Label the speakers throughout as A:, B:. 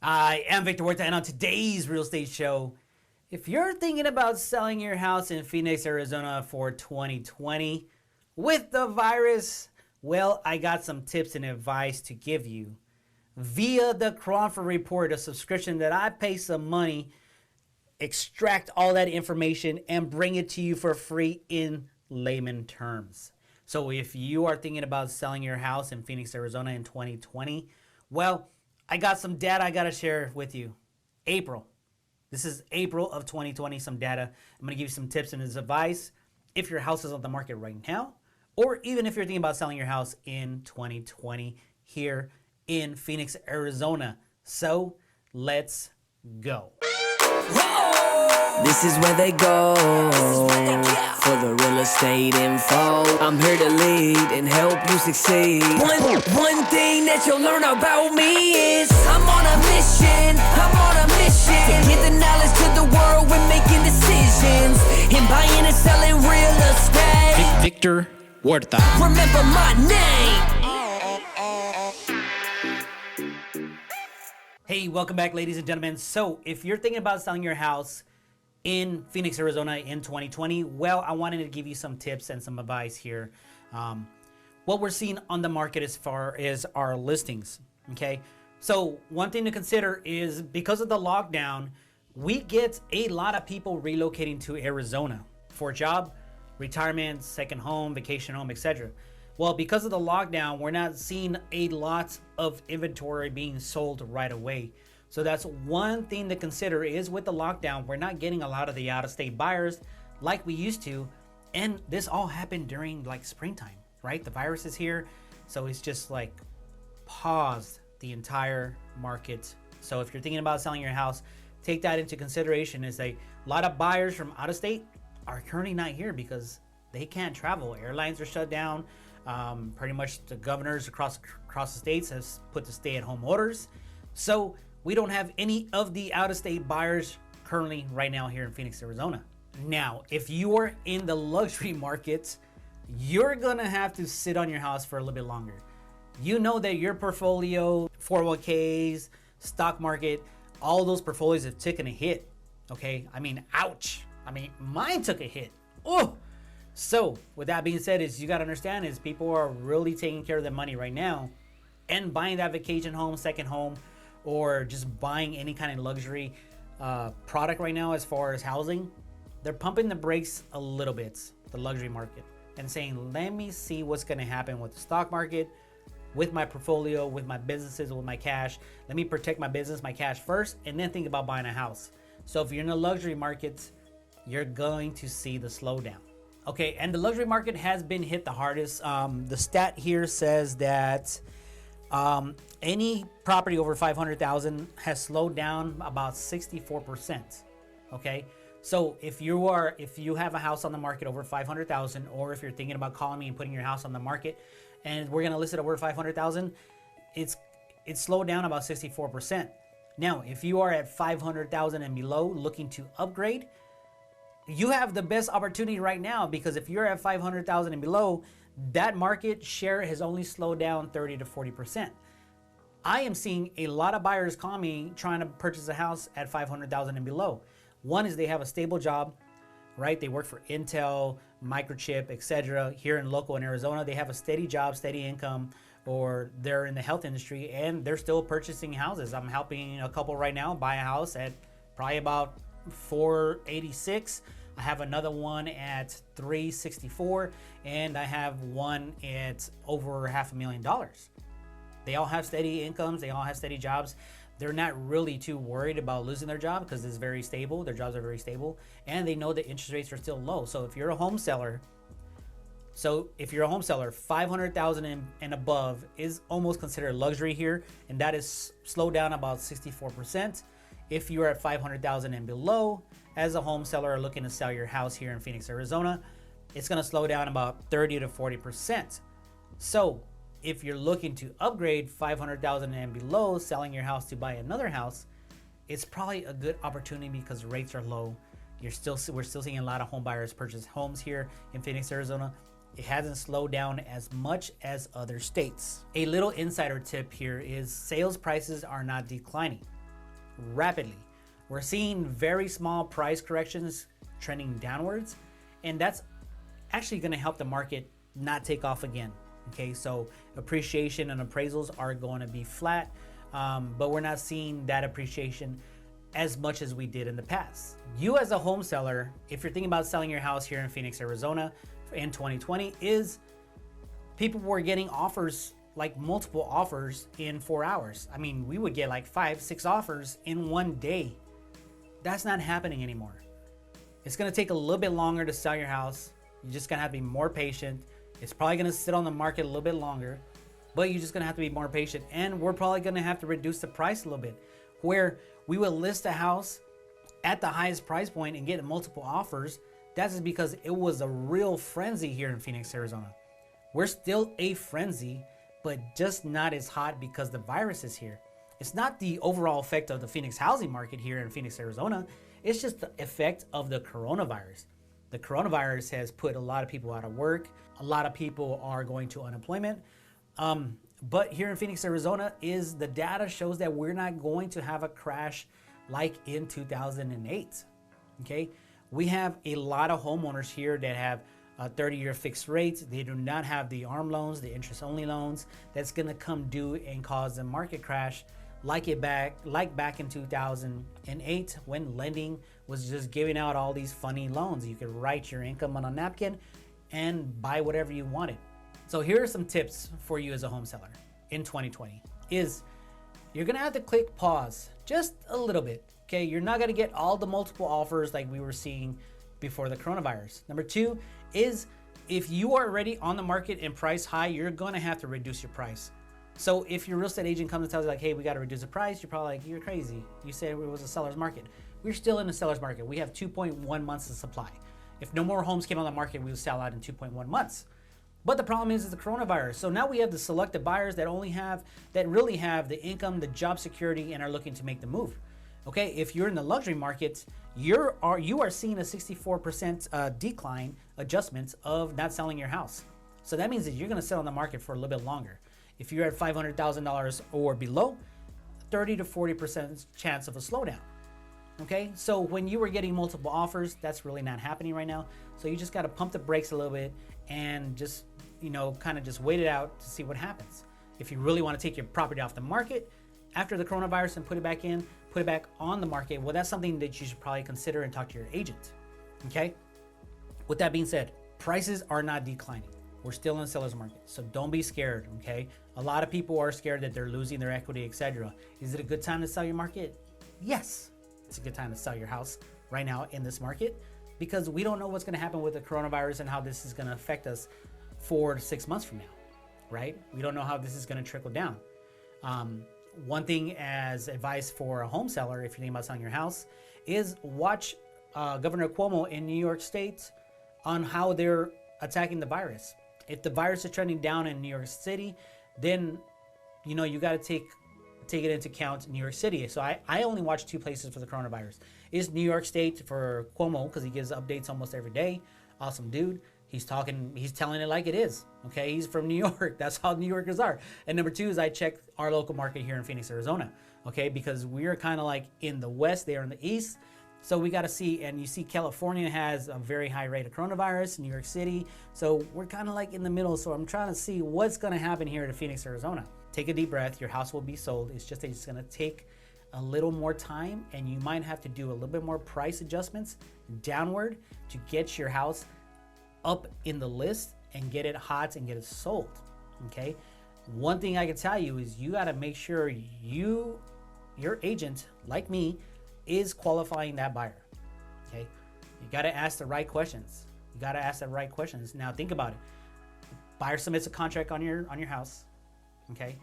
A: I am Victor Huerta, and on today's real estate show, if you're thinking about selling your house in Phoenix, Arizona for 2020 with the virus, well, I got some tips and advice to give you via the Crawford Report, a subscription that I pay some money, extract all that information, and bring it to you for free in layman terms. So if you are thinking about selling your house in Phoenix, Arizona in 2020, well, I got some data I got to share with you. This is April of 2020, some data. I'm going to give you some tips and advice if your house is on the market right now, or even if you're thinking about selling your house in 2020 here in Phoenix, Arizona. So let's go.
B: This is where they go for the real estate info. I'm here to lead and help you succeed. One thing that you'll learn about me is I'm on a mission to get the knowledge to the world when making decisions and buying and selling real estate.
A: Victor Huerta.
B: Remember my name.
A: Hey, welcome back, ladies and gentlemen. So if you're thinking about selling your house in Phoenix, Arizona in 2020, well, I wanted to give you some tips and some advice here. What we're seeing on the market as far as our listings, okay? So one thing to consider is because of the lockdown, we get a lot of people relocating to Arizona for a job, retirement, second home, vacation home, etc. Well, because of the lockdown, we're not seeing a lot of inventory being sold right away. So that's one thing to consider is with the lockdown, we're not getting a lot of the out-of-state buyers like we used to. And this all happened during like springtime, right? The virus is here. So it's just like paused the entire market. So if you're thinking about selling your house, take that into consideration. Is a lot of buyers from out of state are currently not here because they can't travel. Airlines are shut down. Pretty much the governors across the states has put the stay-at-home orders. So we don't have any of the out-of-state buyers currently right now here in Phoenix, Arizona. Now, if you are in the luxury market, you're gonna have to sit on your house for a little bit longer. You know that your portfolio, 401ks, stock market, all those portfolios have taken a hit, okay? I mean, ouch. I mean, mine took a hit. Oh! So with that being said, is you got to understand is people are really taking care of their money right now and buying that vacation home, second home, or just buying any kind of luxury product right now as far as housing. They're pumping the brakes a little bit, the luxury market, and saying, let me see what's going to happen with the stock market, with my portfolio, with my businesses, with my cash. Let me protect my business, my cash first, and then think about buying a house. So if you're in the luxury market, you're going to see the slowdown. Okay, and the luxury market has been hit the hardest. The stat here says that any property over 500,000 has slowed down about 64%. Okay, so if you have a house on the market over 500,000, or if you're thinking about calling me and putting your house on the market, and we're gonna list it over 500,000, it's slowed down about 64%. Now, if you are at 500,000 and below, looking to upgrade, you have the best opportunity right now, because if you're at 500,000 and below, that market share has only slowed down 30 to 40%. I am seeing a lot of buyers call me trying to purchase a house at 500,000 and below. One is they have a stable job, right? They work for Intel, Microchip, etc. Here in local in Arizona, they have a steady job, steady income, or they're in the health industry and they're still purchasing houses. I'm helping a couple right now buy a house at probably about 486. I have another one at 364, and I have one at over $500,000. They all have steady incomes, they all have steady jobs. They're not really too worried about losing their job because it's very stable. Their jobs are very stable, and they know the interest rates are still low. So if you're a home seller, 500,000 and above is almost considered luxury here, and that is slowed down about 64%. If you're at 500,000 and below, as a home seller or looking to sell your house here in Phoenix, Arizona, it's gonna slow down about 30 to 40%. So if you're looking to upgrade 500,000 and below, selling your house to buy another house, it's probably a good opportunity because rates are low. We're still seeing a lot of home buyers purchase homes here in Phoenix, Arizona. It hasn't slowed down as much as other states. A little insider tip here is sales prices are not declining. rapidly. We're seeing very small price corrections trending downwards, and that's actually going to help the market not take off again. Okay, so appreciation and appraisals are going to be flat, but we're not seeing that appreciation as much as we did in the past. You as a home seller, if you're thinking about selling your house here in Phoenix, Arizona in 2020, is people were getting offers, like multiple offers in 4 hours. I mean, we would get like 5-6 offers in one day. That's not happening anymore. It's gonna take a little bit longer to sell your house. You're just gonna have to be more patient. It's probably gonna sit on the market a little bit longer, but you're just gonna have to be more patient. And we're probably gonna have to reduce the price a little bit, where we will list a house at the highest price point and get multiple offers. That's just because it was a real frenzy here in Phoenix, Arizona. We're still a frenzy, but just not as hot because the virus is here. It's not the overall effect of the Phoenix housing market here in Phoenix, Arizona. It's just the effect of the coronavirus. The coronavirus has put a lot of people out of work. A lot of people are going to unemployment. But here in Phoenix, Arizona, the data shows that we're not going to have a crash like in 2008. Okay, we have a lot of homeowners here that have 30-year fixed rates. They do not have the ARM loans, the interest-only loans. That's going to come due and cause a market crash like back in 2008, when lending was just giving out all these funny loans. You could write your income on a napkin and buy whatever you wanted. So here are some tips for you as a home seller in 2020. Is you're gonna have to click pause just a little bit. Okay, you're not gonna get all the multiple offers like we were seeing before the coronavirus. Number two is, if you are already on the market and price high, you're gonna have to reduce your price. So if your real estate agent comes and tells you like, hey, we gotta reduce the price, you're probably like, you're crazy. You said it was a seller's market. We're still in a seller's market. We have 2.1 months of supply. If no more homes came on the market, we would sell out in 2.1 months. But the problem is the coronavirus. So now we have the selective buyers that really have the income, the job security, and are looking to make the move. Okay, if you're in the luxury market, you are seeing a 64% decline adjustment of not selling your house. So that means that you're gonna sit on the market for a little bit longer. If you're at $500,000 or below, 30 to 40% chance of a slowdown. Okay, so when you were getting multiple offers, that's really not happening right now. So you just got to pump the brakes a little bit and just, kind of just wait it out to see what happens. If you really want to take your property off the market after the coronavirus and put it back on the market, well, that's something that you should probably consider and talk to your agent. Okay, with that being said, prices are not declining. We're still in the seller's market, so don't be scared. Okay, a lot of people are scared that they're losing their equity, etc. Is it a good time to sell your market? Yes, it's a good time to sell your house right now in this market, because we don't know what's going to happen with the coronavirus and how this is going to affect us 4 to 6 months from now, right? We don't know how this is going to trickle down. One thing as advice for a home seller, if you're thinking about selling your house, is watch Governor Cuomo in New York State on how they're attacking the virus. If the virus is trending down in New York City, then you got to take it into account in New York City. So I only watch 2 places for the coronavirus. Is New York State for Cuomo, because he gives updates almost every day. Awesome dude. He's telling it like it is. Okay, he's from New York. That's how New Yorkers are. And number 2 is I check our local market here in Phoenix, Arizona. Okay, because we're kind of like in the west, they are in the east. So we got to see, and you see California has a very high rate of coronavirus, New York City. So we're kind of like in the middle. So I'm trying to see what's going to happen here to Phoenix, Arizona. Take a deep breath. Your house will be sold. It's just that it's going to take a little more time, and you might have to do a little bit more price adjustments downward to get your house up in the list and get it hot and get it sold. Okay. One thing I can tell you is you got to make sure your agent, like me, is qualifying that buyer. Okay, you got to ask the right questions. Now think about it. Buyer submits a contract on your house. Okay,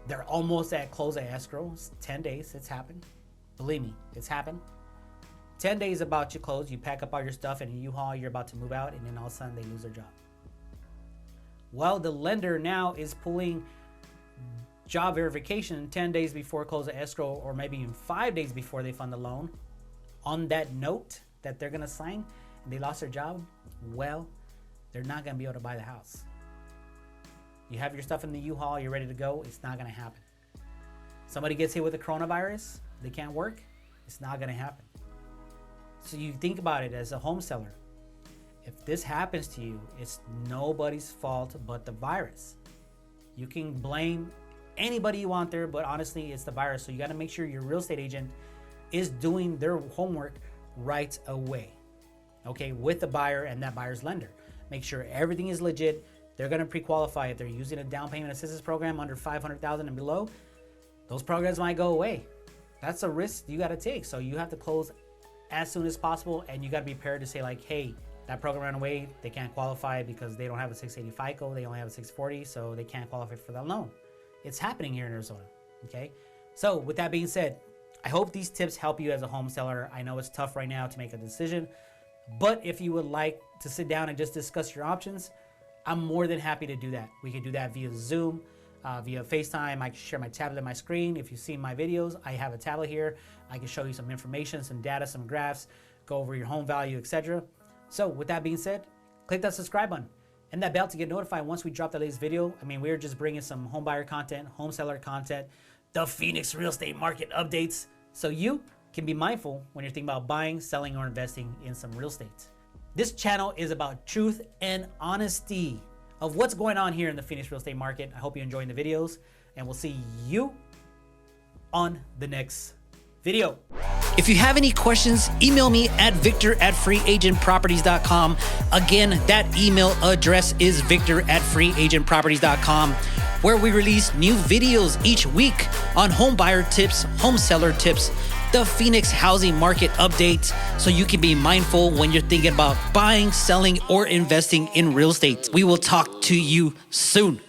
A: they're almost at close at escrow. It's 10 days. It's happened. Believe me, it's happened. 10 days about to close. You pack up all your stuff in a U-Haul. You're about to move out, and then all of a sudden they lose their job. Well, the lender now is pulling job verification 10 days before close of escrow, or maybe even 5 days before they fund the loan, on that note that they're gonna sign, and they lost their job. Well, they're not gonna be able to buy the house. You have your stuff in the U-Haul, you're ready to go. It's not gonna happen. Somebody gets hit with the coronavirus, they can't work, it's not gonna happen. So you think about it as a home seller. If this happens to you, it's nobody's fault but the virus. You can blame anybody you want there, but honestly, it's the virus. So you gotta make sure your real estate agent is doing their homework right away, okay, with the buyer and that buyer's lender. Make sure everything is legit. They're gonna pre-qualify. If they're using a down payment assistance program under $500,000 and below, those programs might go away. That's a risk you gotta take. So you have to close as soon as possible, and you gotta be prepared to say like, hey, that program ran away, they can't qualify because they don't have a 680 FICO, they only have a 640, so they can't qualify for that loan. It's happening here in Arizona, okay? So with that being said, I hope these tips help you as a home seller. I know it's tough right now to make a decision, but if you would like to sit down and just discuss your options, I'm more than happy to do that. We can do that via Zoom, via FaceTime. I can share my tablet on my screen. If you've seen my videos, I have a tablet here. I can show you some information, some data, some graphs, go over your home value, etc. So with that being said, click that subscribe button and that bell to get notified once we drop the latest video. I mean, we're just bringing some home buyer content, home seller content, the Phoenix real estate market updates, so you can be mindful when you're thinking about buying, selling, or investing in some real estate. This channel is about truth and honesty of what's going on here in the Phoenix real estate market. I hope you're enjoying the videos, and we'll see you on the next video. If you have any questions, email me at victor@freeagentproperties.com. Again, that email address is victor@freeagentproperties.com, where we release new videos each week on home buyer tips, home seller tips, the Phoenix housing market updates, so you can be mindful when you're thinking about buying, selling, or investing in real estate. We will talk to you soon.